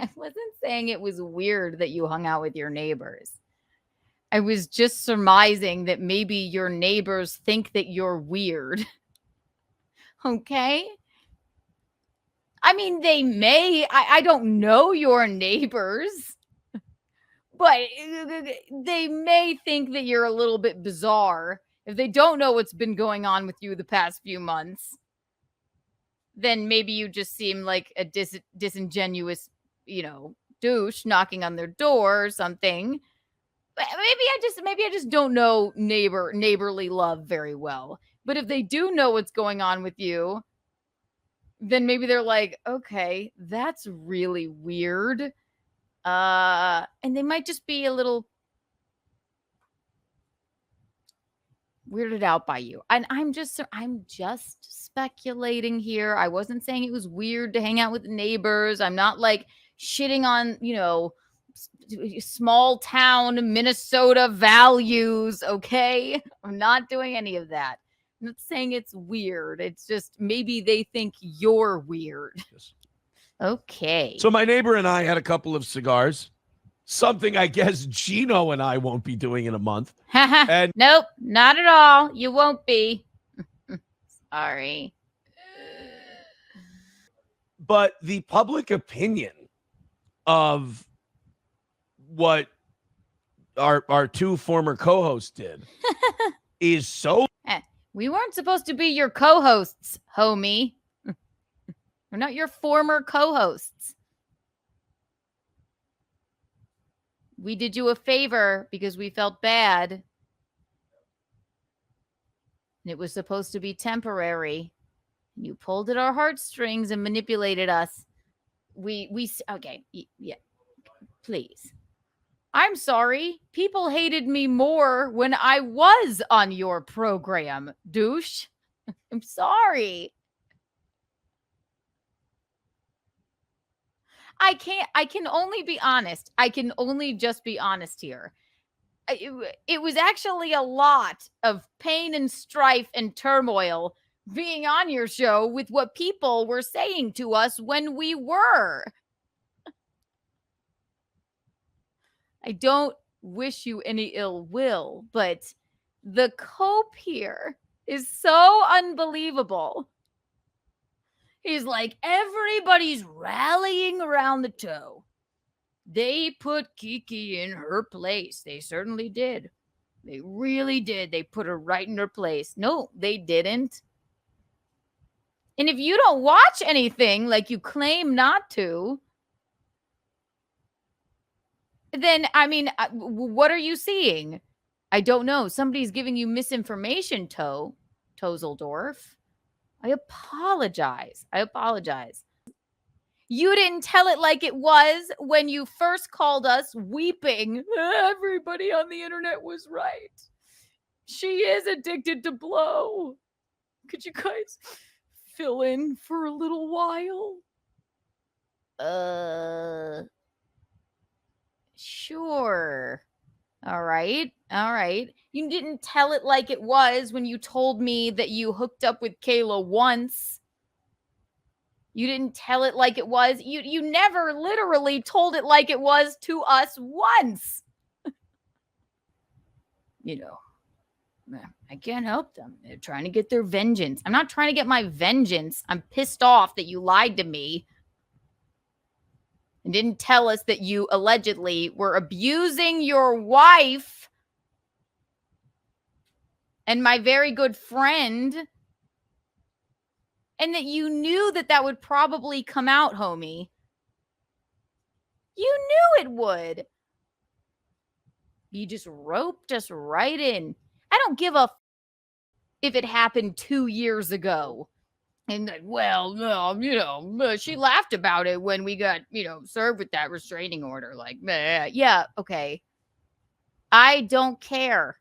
I wasn't saying it was weird that you hung out with your neighbors. I was just surmising that maybe your neighbors think that you're weird. Okay? I mean, they may. I don't know your neighbors, but they may think that you're a little bit bizarre. If they don't know what's been going on with you the past few months, then maybe you just seem like a disingenuous, douche knocking on their door or something. But maybe I just don't know neighborly love very well. But if they do know what's going on with you, then maybe they're like, okay, that's really weird. And they might just be a little weirded out by you. And I'm just speculating here. I wasn't saying it was weird to hang out with neighbors. I'm not like shitting on, small town Minnesota values, okay? I'm not doing any of that. I'm not saying it's weird. It's just maybe they think you're weird. Yes. Okay. So my neighbor and I had a couple of cigars. Something I guess Geno and I won't be doing in a month. And nope, not at all. You won't be. Sorry. But the public opinion of what our two former co-hosts did is so... We weren't supposed to be your co-hosts, homie. We're not your former co-hosts. We did you a favor because we felt bad. And it was supposed to be temporary. You pulled at our heartstrings and manipulated us. Okay, yeah, please. I'm sorry. People hated me more when I was on your program, douche. I'm sorry. I can only be honest. I can only just be honest here. It was actually a lot of pain and strife and turmoil being on your show with what people were saying to us when we were. I don't wish you any ill will, but the cope here is so unbelievable. He's like, everybody's rallying around the toe. They put Kiki in her place. They certainly did. They really did. They put her right in her place. No, they didn't. And if you don't watch anything like you claim not to, then, I mean, what are you seeing? I don't know. Somebody's giving you misinformation, Tozeldorf. I apologize. You didn't tell it like it was when you first called us weeping. Everybody on the internet was right. She is addicted to blow. Could you guys fill in for a little while? Sure. All right. You didn't tell it like it was when you told me that you hooked up with Kayla once. You didn't tell it like it was. You never literally told it like it was to us once. I can't help them. They're trying to get their vengeance. I'm not trying to get my vengeance. I'm pissed off that you lied to me and didn't tell us that you allegedly were abusing your wife and my very good friend, and that you knew that would probably come out, homie. You knew it would. You just roped us right in. I don't give a if it happened 2 years ago. And well, no, she laughed about it when we got, served with that restraining order. Like, yeah, okay. I don't care.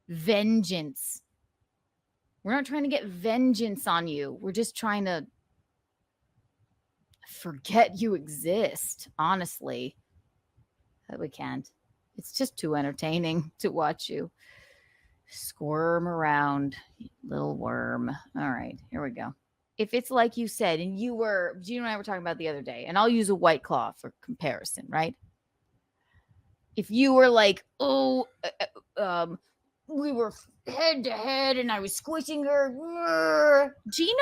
Vengeance. We're not trying to get vengeance on you. We're just trying to forget you exist, honestly. But we can't. It's just too entertaining to watch you squirm around, little worm. All right, here we go. if it's like you said, and Gino and I were talking about the other day, and I'll use a White Claw for comparison, right? If you were like, oh, we were head to head and I was squishing her, Gino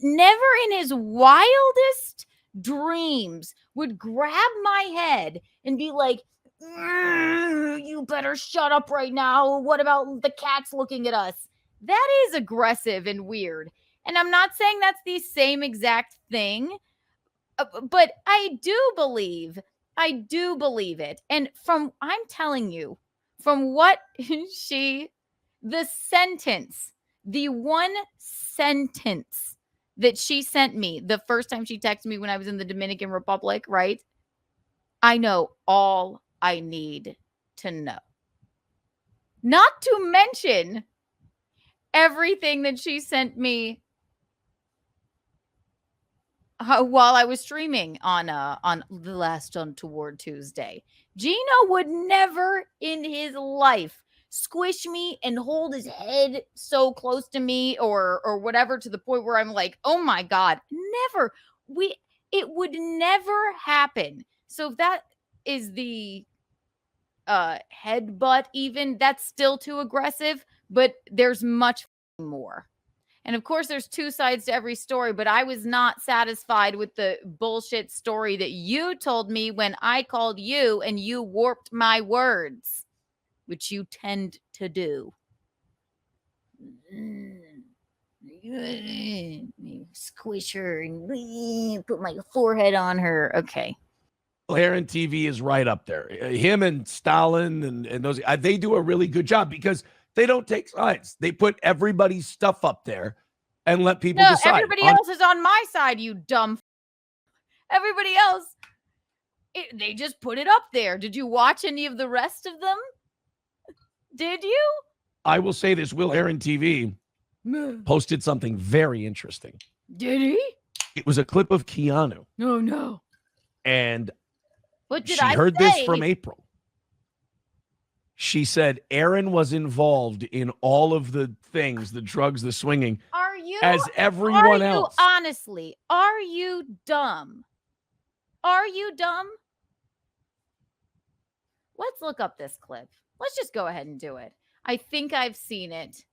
never in his wildest dreams would grab my head and be like, you better shut up right now. What about the cats looking at us? That is aggressive and weird. And I'm not saying that's the same exact thing, but I do believe it. And I'm telling you, from what the one sentence that she sent me the first time she texted me when I was in the Dominican Republic, right? I know all I need to know. Not to mention everything that she sent me while I was streaming on the last Untoward Tuesday. Gino would never in his life squish me and hold his head so close to me or whatever, to the point where I'm like, oh my God, never. It would never happen. So if that is the headbutt, even, that's still too aggressive, but there's much more. And of course, there's two sides to every story, but I was not satisfied with the bullshit story that you told me when I called you and you warped my words, which you tend to do. Squish her and put my forehead on her. Okay. WERENT TV is right up there. Him and Stalin and those, they do a really good job because they don't take sides. They put everybody's stuff up there and let people decide. Everybody else is on my side, you dumb. Everybody else, they just put it up there. Did you watch any of the rest of them? Did you? I will say this, WERENT TV posted something very interesting. Did he? It was a clip of Keanu. Oh, no. And what did she heard this from April. She said Aaron was involved in all of the things, the drugs, the swinging, as everyone else. Honestly, are you dumb? Are you dumb? Let's look up this clip. Let's just go ahead and do it. I think I've seen it.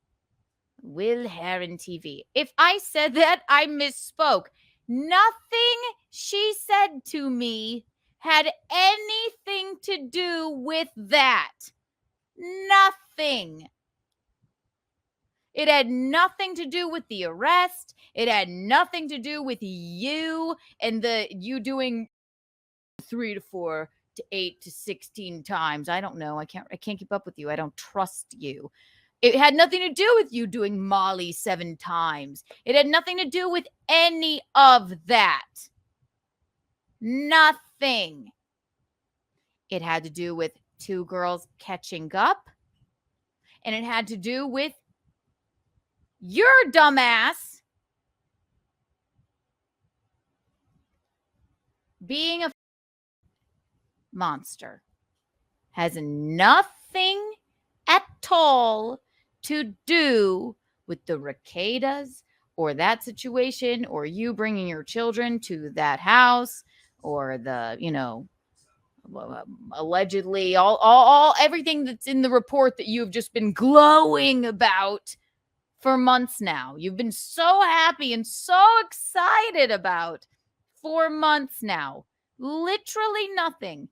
WERENT TV. If I said that, I misspoke. Nothing she said to me had anything to do with that. Nothing. It had nothing to do with the arrest. It had nothing to do with you and you doing 3 to 4 to 8 to 16 times. I don't know. I can't keep up with you. I don't trust you. It had nothing to do with you doing Molly 7 times. It had nothing to do with any of that. Nothing. It had to do with 2 girls catching up. And it had to do with your dumbass being a monster. Has nothing at all to do with the Ricadas or that situation or you bringing your children to that house or the, allegedly all everything that's in the report that you've just been glowing about for months now. You've been so happy and so excited about for months now. Literally nothing.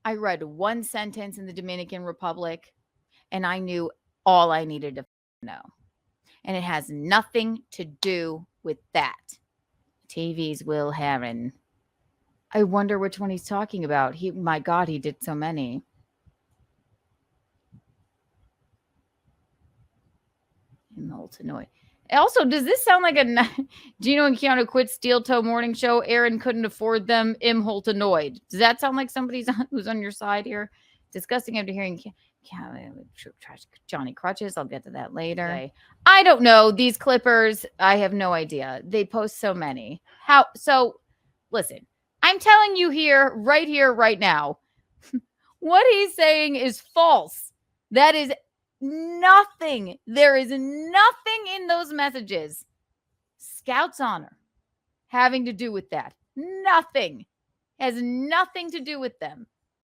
I read one sentence in the Dominican Republic and I knew all I needed to know. And it has nothing to do with that. TV's Will Herron. I wonder which one he's talking about. My God, he did so many. In Holtenoy. Also, does this sound like a Geno and Keanu quit Steel Toe morning show? Aaron couldn't afford them. Holtenoid. Does that sound like somebody's who's on your side here? Disgusting after hearing Johnny Crutches. I'll get to that later. Okay. I don't know. These clippers, I have no idea. They post so many. So, listen. I'm telling you here, right now, what he's saying is false. That is nothing. There is nothing in those messages Scout's honor having to do with that. Nothing. Has nothing to do with them.